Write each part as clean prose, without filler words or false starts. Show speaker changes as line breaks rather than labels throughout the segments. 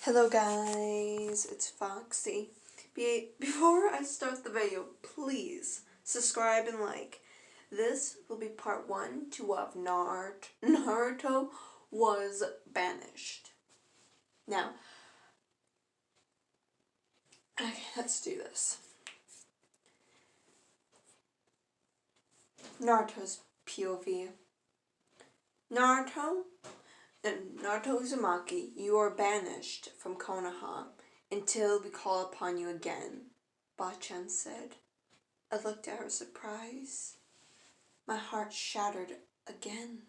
Hello guys, it's Foxy. Before I start the video, please subscribe and like. This will be part 1 to what Naruto was banished. Now, okay, let's do this. Naruto's POV. Naruto Uzumaki, you are banished from Konoha until we call upon you again, Bachan said. I looked at her surprise. My heart shattered again.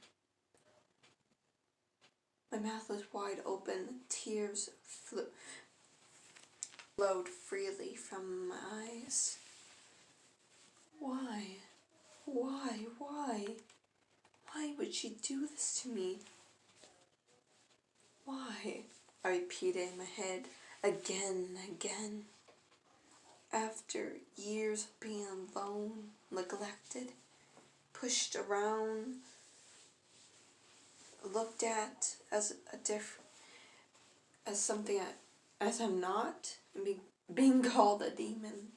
My mouth was wide open, tears flowed freely from my eyes. Why? Why would she do this to me? Why? I repeated in my head again and again. After years of being alone, neglected, pushed around, looked at as something as I'm not, and being called a demon.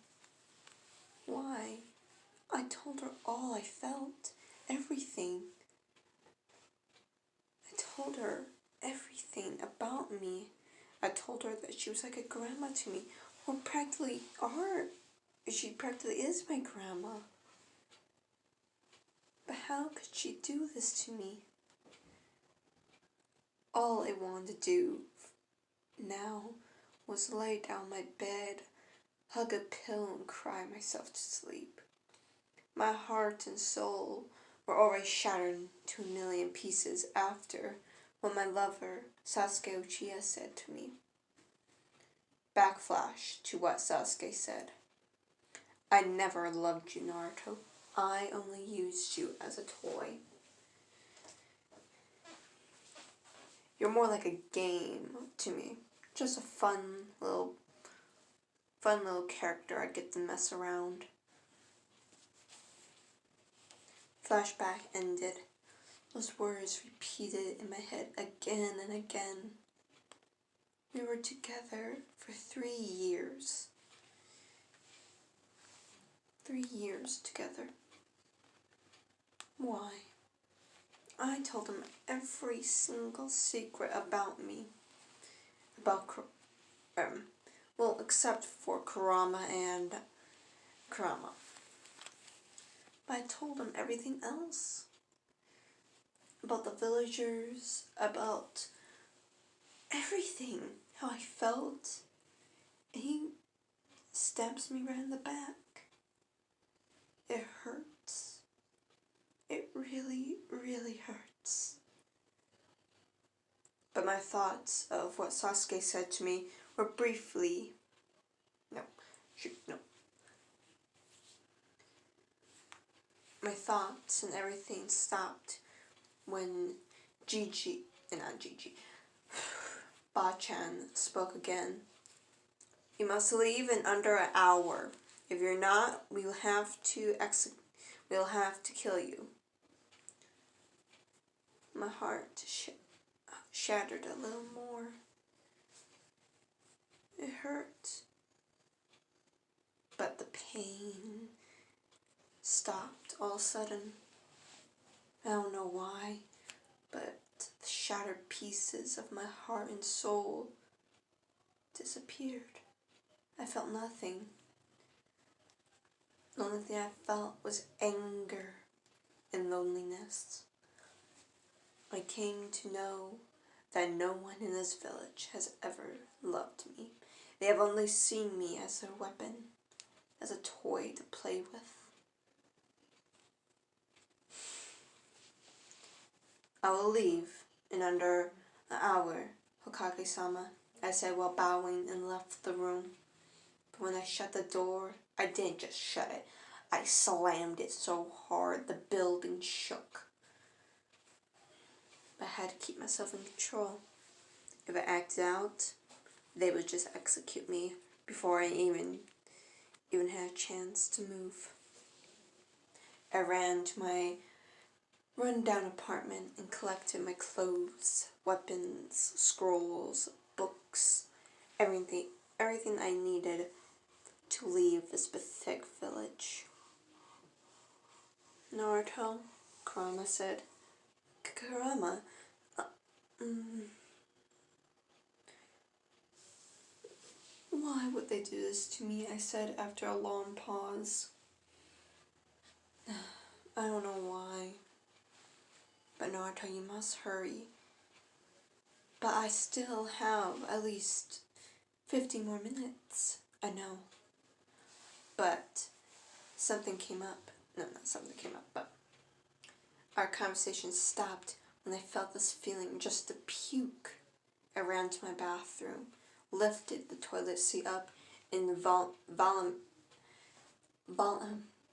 Why? I told her all I felt, everything. I told her everything about me. I told her that she was like a grandma to me, or practically she practically is my grandma. But how could she do this to me? All I wanted to do now was lay down my bed, hug a pillow and cry myself to sleep. My heart and soul were already shattered to a million pieces after what my lover, Sasuke Uchiha, said to me. Backflash to what Sasuke said. I never loved you, Naruto. I only used you as a toy. You're more like a game to me. Just a fun little character I get to mess around. Flashback ended. Those words repeated in my head again and again. We were together for 3 years. 3 years together. Why? I told him every single secret about me. Except for Kurama and Kurama. But I told him everything else. About the villagers, about everything, how I felt. And he stabs me right in the back. It hurts. It really, really hurts. But my thoughts of what Sasuke said to me were briefly... No. My thoughts and everything stopped when Bachan spoke again. You must leave in under an hour. If you're not, we'll have to kill you. My heart shattered a little more. It hurt. But the pain stopped all of a sudden. I don't know why, but the shattered pieces of my heart and soul disappeared. I felt nothing. The only thing I felt was anger and loneliness. I came to know that no one in this village has ever loved me. They have only seen me as a weapon, as a toy to play with. I will leave in under an hour, Hokage-sama, I said while bowing and left the room. But when I shut the door, I didn't just shut it. I slammed it so hard the building shook. But I had to keep myself in control. If I acted out, they would just execute me before I even had a chance to move. I ran to my run-down apartment and collected my clothes, weapons, scrolls, books, everything I needed to leave this pathetic village. Naruto, Kurama said. Kurama, why would they do this to me? I said after a long pause. I don't know why. But Naruto, you must hurry. But I still have at least 50 more minutes. I know. But something came up. No, not something came up, but our conversation stopped when I felt this feeling just to puke. I ran to my bathroom, lifted the toilet seat up, and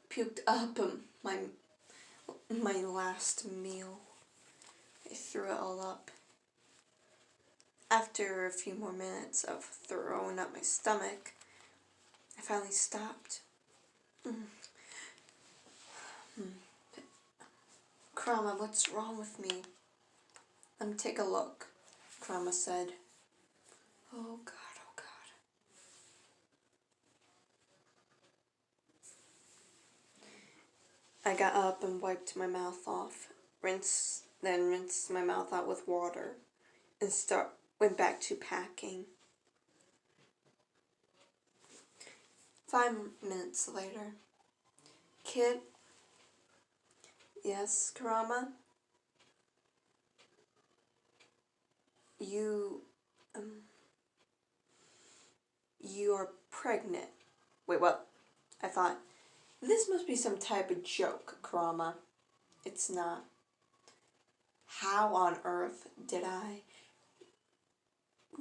puked up my last meal. I threw it all up. After a few more minutes of throwing up my stomach, I finally stopped. Kurama, what's wrong with me? Let me take a look, Kurama said. Oh God, oh God. I got up and wiped my mouth off, then rinsed my mouth out with water, and went back to packing. 5 minutes later. Kid? Yes, Kurama? You are pregnant. Wait, what? I thought, this must be some type of joke, Kurama. It's not. How on earth did I?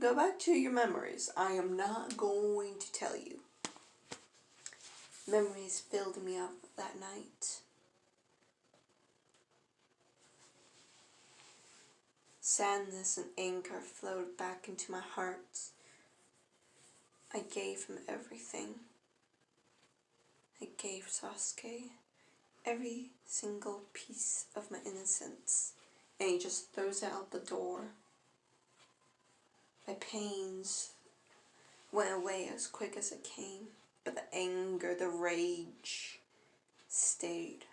Go back to your memories. I am not going to tell you. Memories filled me up that night. Sadness and anger flowed back into my heart. I gave him everything. I gave Sasuke every single piece of my innocence, and he just throws it out the door. My pains went away as quick as it came, but the anger, the rage stayed.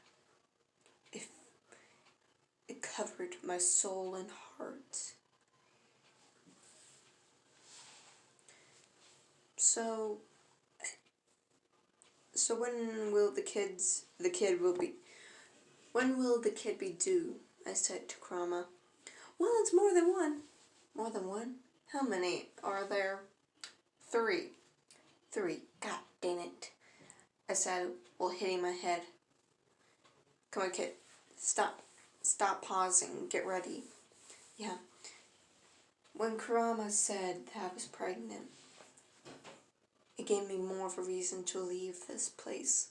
It covered my soul and heart. So when will the kid be due? I said to Kurama. Well, it's more than one. More than one? How many are there? 3. 3. God dang it. I said while hitting my head. Come on, kid. Stop pausing. Get ready. Yeah. When Kurama said that I was pregnant, it gave me more of a reason to leave this place.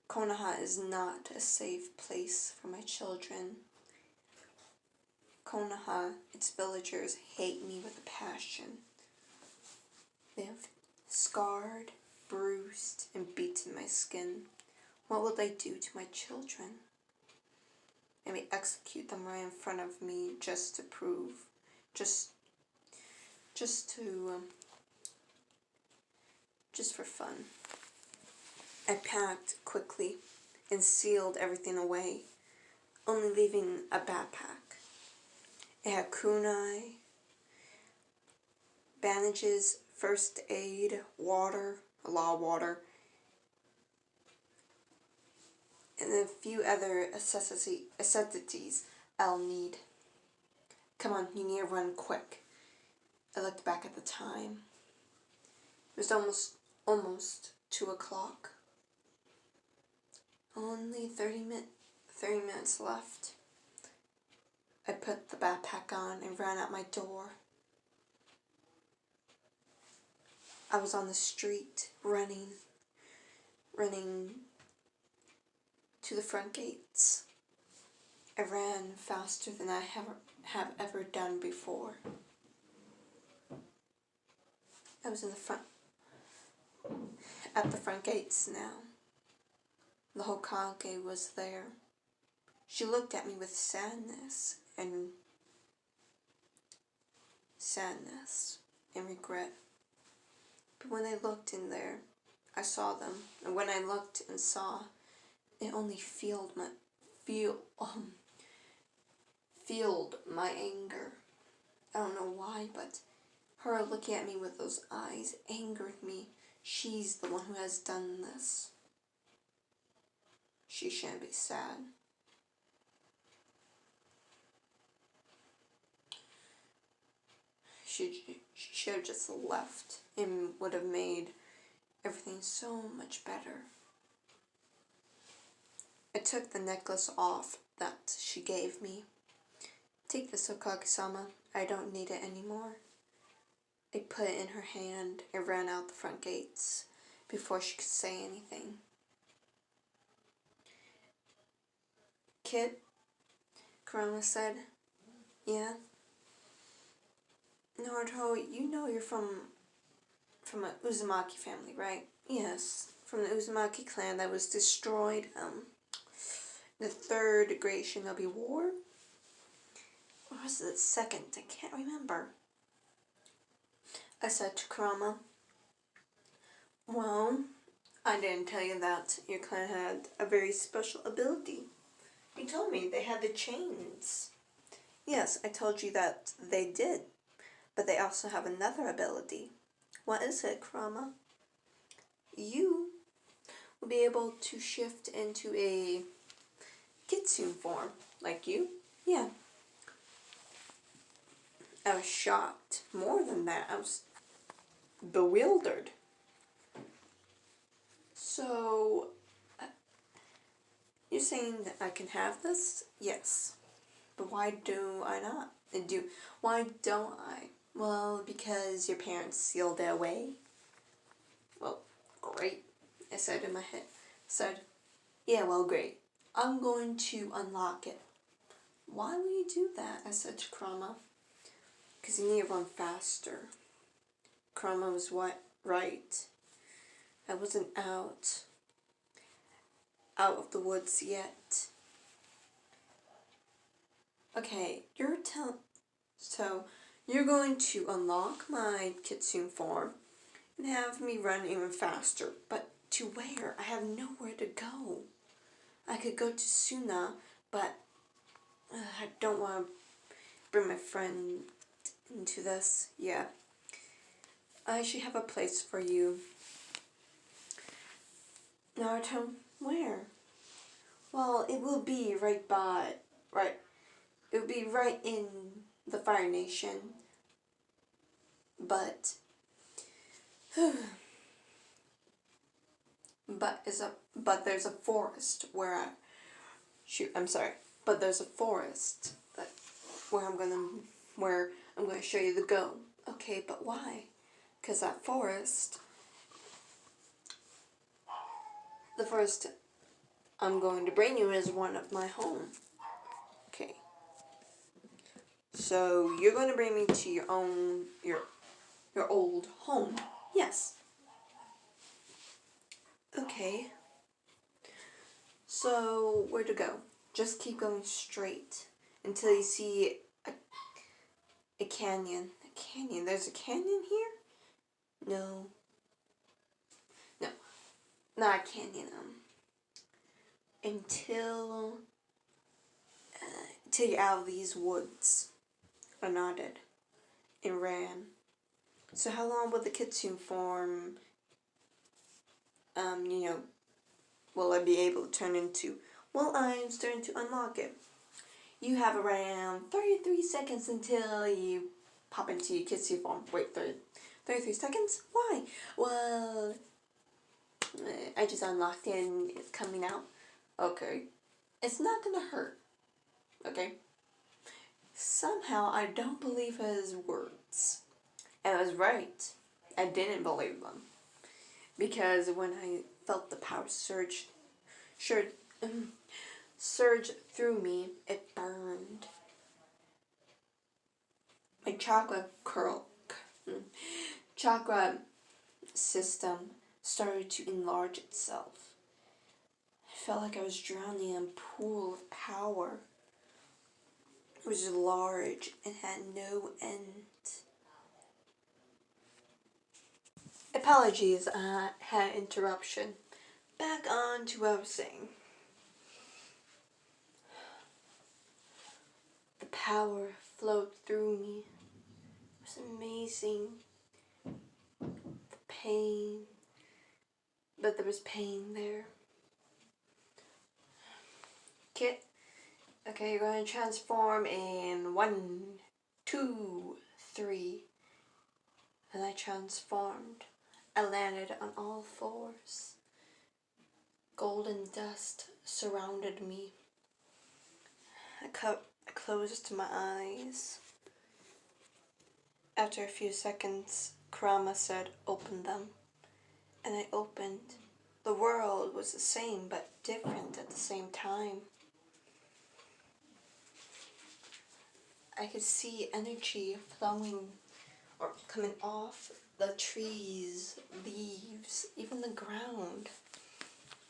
Konoha is not a safe place for my children. Konoha, its villagers, hate me with a passion. They have scarred, bruised, and beaten my skin. What will they do to my children? They may execute them right in front of me just to prove, just for fun. I packed quickly and sealed everything away, only leaving a backpack. It had kunai, bandages, first aid, water, a lot of water, and a few other necessities I'll need. Come on, you need to run quick. I looked back at the time. It was almost 2 o'clock. Only 30 minutes left. I put the backpack on and ran out my door. I was on the street, running to the front gates. I ran faster than I have ever done before. I was at the front gates now. The Hokage was there. She looked at me with sadness and regret. But when I looked in there, I saw them. And when I looked and saw, it only fueled my anger. I don't know why, but her looking at me with those eyes angered me. She's the one who has done this. She shouldn't be sad. She should have just left and would have made everything so much better. I took the necklace off that she gave me. Take this, Okage-sama. I don't need it anymore. I put it in her hand and ran out the front gates before she could say anything. Kid, Kurama said. Yeah? Naruto, you know you're from an Uzumaki family, right? Yes, from the Uzumaki clan that was destroyed, the third Great Shinobi War? Or was it the second? I can't remember. I said to Kurama, well, I didn't tell you that your clan had a very special ability. You told me they had the chains. Yes, I told you that they did, but they also have another ability. What is it, Kurama? You will be able to shift into a kitsune form, like you? Yeah. I was shocked. More than that, I was bewildered. So, you're saying that I can have this? Yes. But why do I not? Why don't I? Well, because your parents sealed it away. Well, great, I said in my head. Yeah, well, great. I'm going to unlock it. Why will you do that? I said to Kurama. Because you need to run faster. Kurama was right. I wasn't out of the woods yet. Okay, so you're going to unlock my kitsune form and have me run even faster. But to where? I have nowhere to go. I could go to Suna, but I don't want to bring my friend into this. Yeah. I should have a place for you. Naruto, where? Well, it will be right. It will be right in the Fire Nation. But there's a forest where But there's a forest where I'm gonna show you the go. Okay, but why? Because the forest I'm going to bring you is one of my home. Okay. So you're going to bring me to your old home. Yes. Okay. So where to go? Just keep going straight until you see a canyon. A canyon. There's a canyon here? No. No. Not a canyon. Until you're out of these woods. I nodded and ran. So how long will the kitsune form, will I be able to turn into? Well, I'm starting to unlock it. You have around 33 seconds until you pop into your kitsune form. Wait, 33 seconds? Why? Well, I just unlocked it and it's coming out. Okay. It's not gonna hurt. Okay? Somehow I don't believe his words. And I was right. I didn't believe them. Because when I felt the power surge through me, it burned. My chakra system started to enlarge itself. I felt like I was drowning in a pool of power. It was large and had no end. I apologies, had an interruption. Back on to what I was saying. The power flowed through me. It was amazing. The pain. But there was pain there. Kit. Okay, you're going to transform in 1, 2, 3. And I transformed. I landed on all fours. Golden dust surrounded me. I closed my eyes. After a few seconds, Kurama said, "Open them." And I opened. The world was the same but different at the same time. I could see energy flowing or coming off the trees, leaves, even the ground.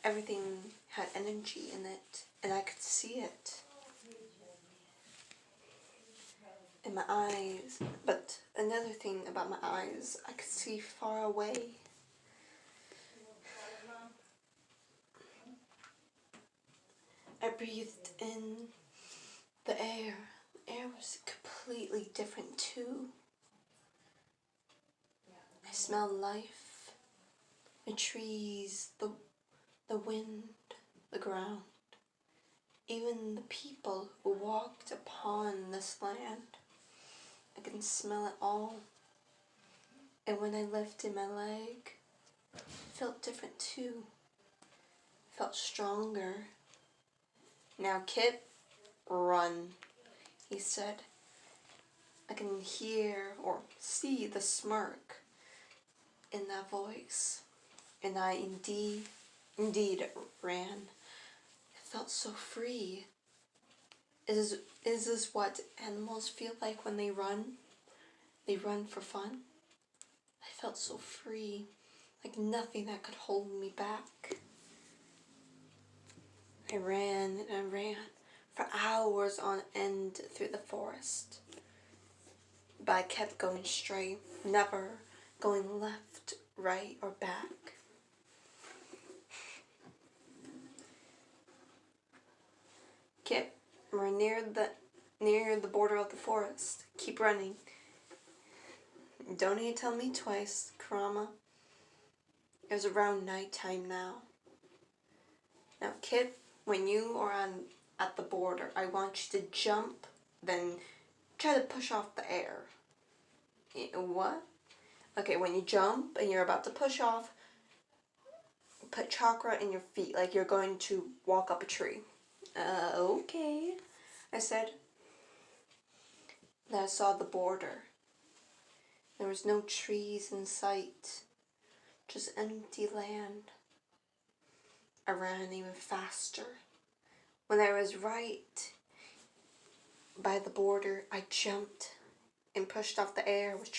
Everything had energy in it, and I could see it in my eyes. But another thing about my eyes, I could see far away. I breathed in the air. The air was completely different too. I smelled life, the trees, the wind, the ground, even the people who walked upon this land. I can smell it all. And when I lifted my leg, it felt different too. It felt stronger. "Now, Kit, run," he said. I can hear or see the smirk in that voice. And I indeed ran. It felt so free. Is this what animals feel like when they run? They run for fun? I felt so free, like nothing that could hold me back. I ran and I ran for hours on end through the forest. But I kept going straight, never going left, right, or back. Kit, we're near the border of the forest. Keep running. Don't need to tell me twice, Kurama. It was around nighttime now. Now, Kit, when you are at the border, I want you to jump, then try to push off the air. What? Okay, when you jump and you're about to push off, put chakra in your feet like you're going to walk up a tree. Okay, I said. Then I saw the border. There was no trees in sight, just empty land. I ran even faster. When I was right by the border, I jumped and pushed off the air with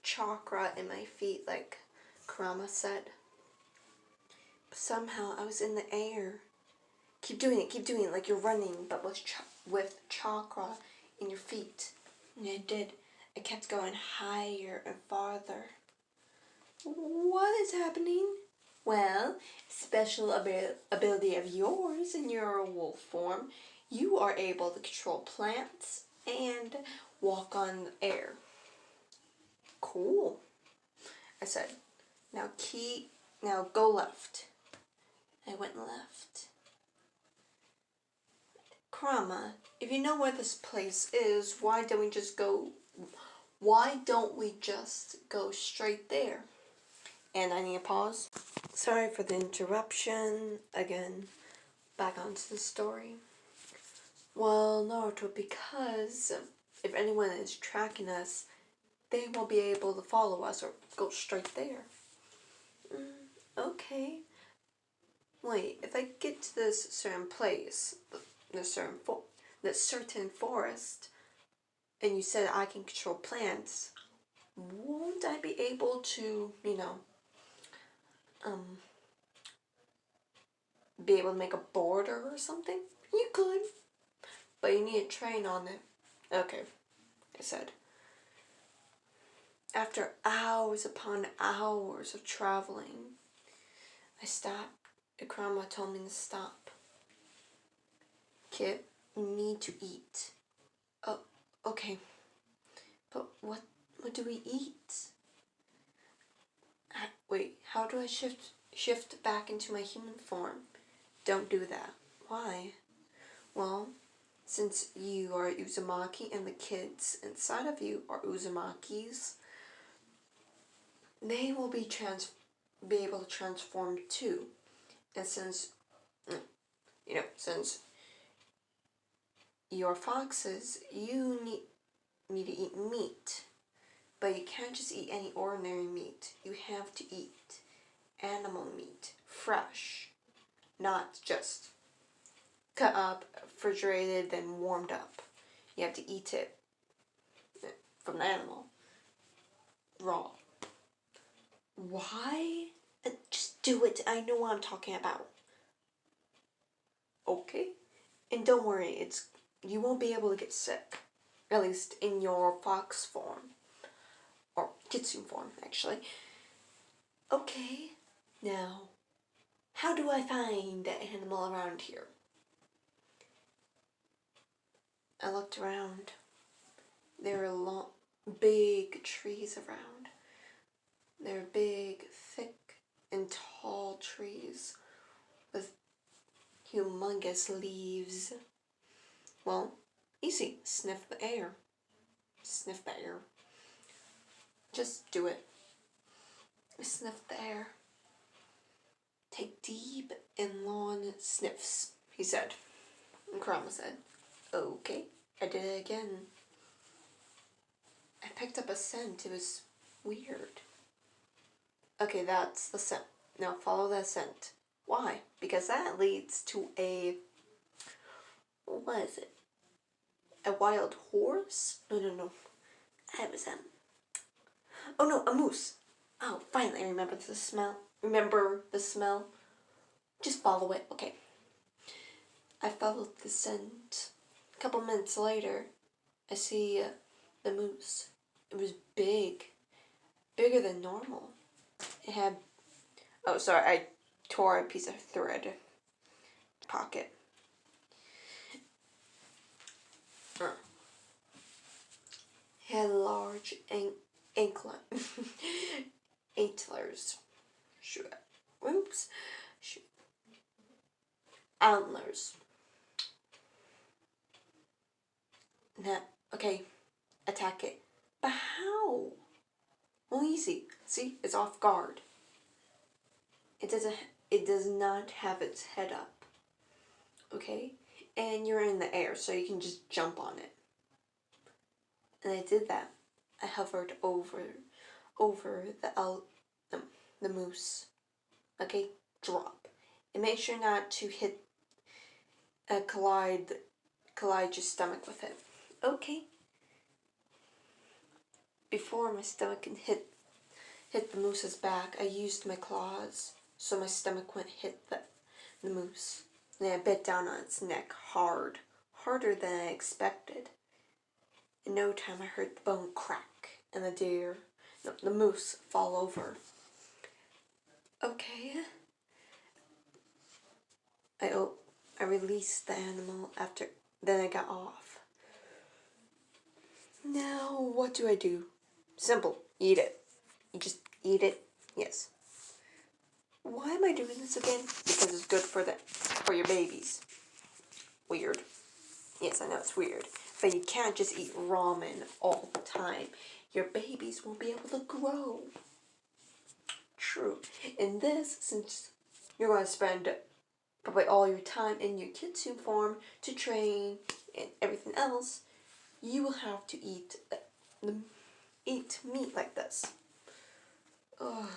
chakra in my feet, like Kurama said. But somehow I was in the air. Keep doing it like you're running, but with chakra in your feet. And I did. I kept going higher and farther. What is happening? Well, special ability of yours in your wolf form, you are able to control plants and walk on air. Cool, I said. Now go left. I went left. Kurama, if you know where this place is, why don't we just go straight there? And I need a pause. Sorry for the interruption. Again, back onto the story. Well, Naruto, because if anyone is tracking us, they will be able to follow us or go straight there. Okay. Wait, if I get to this certain place, this certain forest, and you said I can control plants, won't I be able to, be able to make a border or something? You could, but you need to train on it. Okay, I said. After hours upon hours of traveling, I stopped. Grandma told me to stop. Kid, you need to eat. Oh, okay. But what do we eat? Wait, how do I shift back into my human form? Don't do that. Why? Well, since you are Uzumaki and the kids inside of you are Uzumakis, they will be able to transform too. And since since you're foxes, you need to eat meat. But you can't just eat any ordinary meat. You have to eat animal meat, fresh, not just cut up, refrigerated, then warmed up. You have to eat it from the animal, raw. Why? Just do it. I know what I'm talking about. Okay? And don't worry, you won't be able to get sick. At least in your fox form. Or kitsune form, actually. Okay. Now, how do I find the animal around here? I looked around. There are big trees around. They're big, thick, and tall trees with humongous leaves. Well, easy. Sniff the air. Sniff the air. Just do it. Sniff the air. Take deep and long sniffs, he said. And Kurama said, okay. I did it again. I picked up a scent. It was weird. Okay, that's the scent. Now follow that scent. Why? Because that leads to what is it? A wild horse? No. That was oh no, a moose. Oh, finally I remember the smell. Just follow it, okay. I followed the scent. A couple minutes later, I see the moose. It was big. Bigger than normal. It had... Oh, sorry, I tore a piece of thread. Pocket. It had large antlers. Oops. Antlers. Now, okay, attack it. But how? Well, easy. See, it's off guard. It does not have its head up. Okay? And you're in the air, so you can just jump on it. And I did that. I hovered over the moose. Okay? Drop. And make sure not to collide your stomach with it. Okay? Before my stomach can hit the moose's back, I used my claws so my stomach wouldn't hit the moose. And I bit down on its neck hard. Harder than I expected. In no time I heard the bone crack and the moose fall over. Okay. I released the animal then I got off. Now what do I do? Simple. Eat it. You just eat it. Yes. Why am I doing this again? Because it's good for your babies. Weird. Yes, I know it's weird. But you can't just eat ramen all the time. Your babies won't be able to grow. True. In this, since you're going to spend probably all your time in your kitsune form to train and everything else, you will have to eat meat like this. Oh,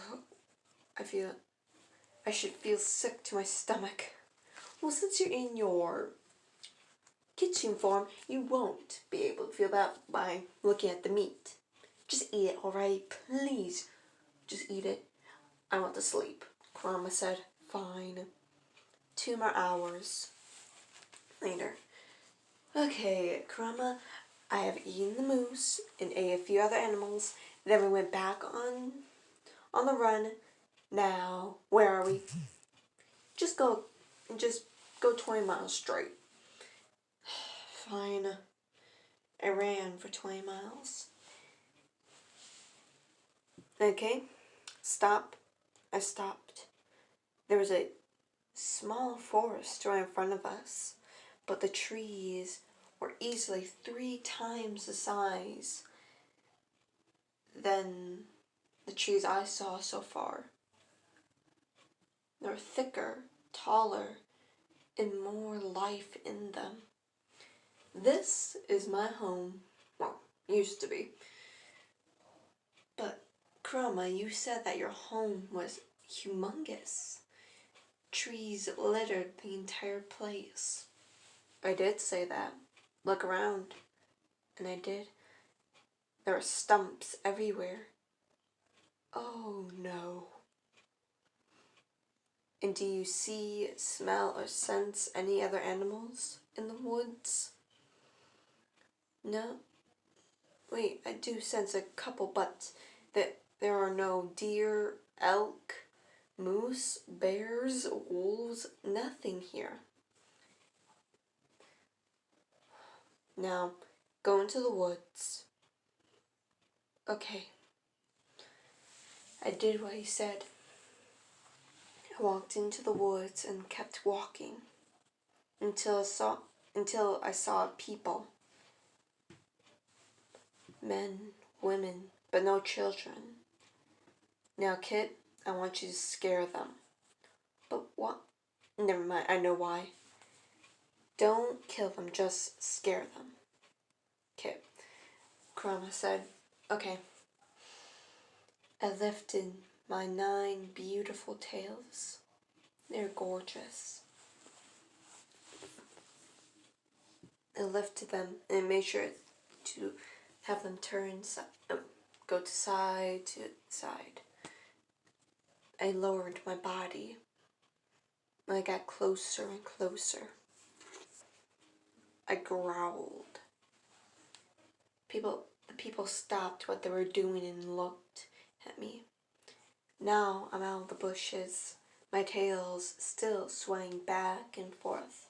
I should feel sick to my stomach. Well, since you're in your kitsune form, you won't be able to feel that by looking at the meat. Just eat it, alright? Please. Just eat it. I want to sleep. Kurama said, fine. 2 more hours later. Okay, Kurama, I have eaten the moose and ate a few other animals, Then we went back on the run. Now, where are we? Just go 20 miles straight. Fine. I ran for 20 miles. Okay, stop. I stopped. There was a small forest right in front of us, but the trees were easily 3 times the size than the trees I saw so far. They were thicker, taller, and more life in them. This is my home. Well, used to be. But, Kurama, you said that your home was humongous. Trees littered the entire place. I did say that. Look around. And I did. There were stumps everywhere. Oh no. And do you see, smell, or sense any other animals in the woods? No? Wait, I do sense a couple, but there are no deer, elk, moose, bears, wolves, nothing here. Now, go into the woods. Okay. I did what he said. I walked into the woods and kept walking until I saw people. Men, women, but no children. Now, kid, I want you to scare them. But what? Never mind, I know why. Don't kill them, just scare them. Okay. Kurama said, okay. I lifted my 9 beautiful tails. They're gorgeous. I lifted them and made sure to have them go to side. I lowered my body. I got closer and closer. I growled. The people stopped what they were doing and looked at me. Now I'm out of the bushes, my tails still swaying back and forth,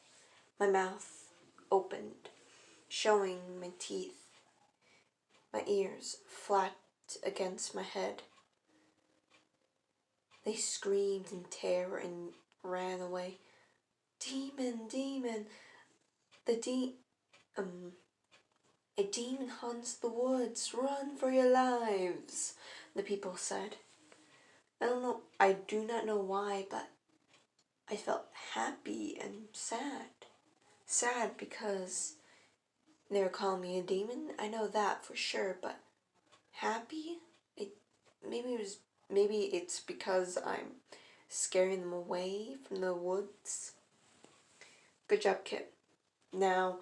my mouth opened, showing my teeth, my ears flat against my head. They screamed in terror and ran away. Demon, demon, a demon haunts the woods, run for your lives, the people said. I do not know why, but I felt happy and sad. Sad because they were calling me a demon, I know that for sure, but happy? Maybe it's because I'm scaring them away from the woods. Good job, kid. Now,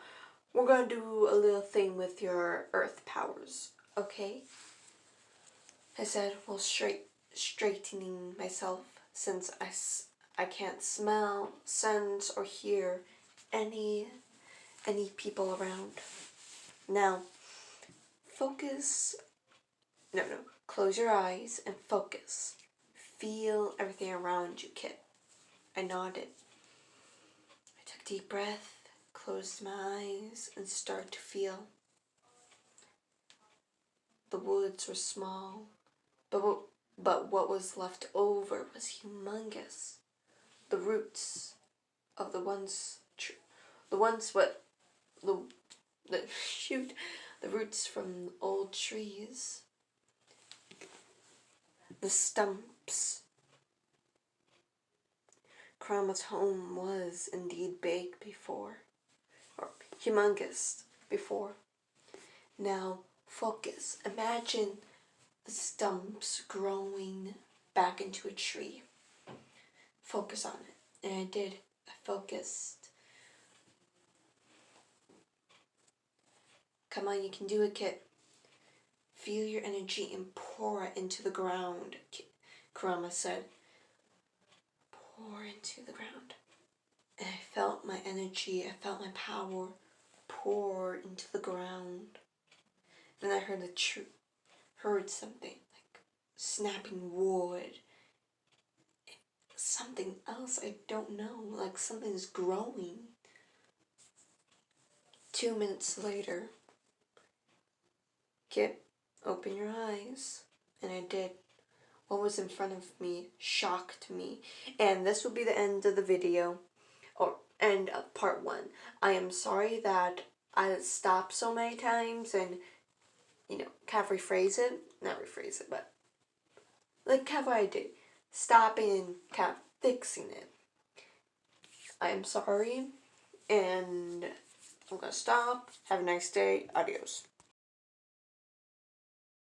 we're going to do a little thing with your earth powers, okay? I said, well, straightening myself since I can't smell, sense, or hear any people around. Now, close your eyes and focus. Feel everything around you, kid. I nodded. I took a deep breath, closed my eyes, and started to feel. The woods were small, but what was left over was humongous. The roots of the roots from old trees. The stumps. Kurama's home was indeed big before, or humongous before. Now focus. Imagine the stumps growing back into a tree. Focus on it. And I did. I focused. Come on, you can do it, kid. Feel your energy and pour it into the ground, Kurama said. Pour into the ground. And I felt my energy, I felt my power pour into the ground. Then I heard heard something like snapping wood. Something else I don't know, like something's growing. 2 minutes later, Kip, open your eyes. And I did. What was in front of me shocked me. And this will be the end of the video, or end of part 1. I am sorry that I stopped so many times and, kind of rephrase it. Not rephrase it, but like kind of what I did. Stopping and kind of fixing it. I am sorry, and I'm gonna stop. Have a nice day. Adios.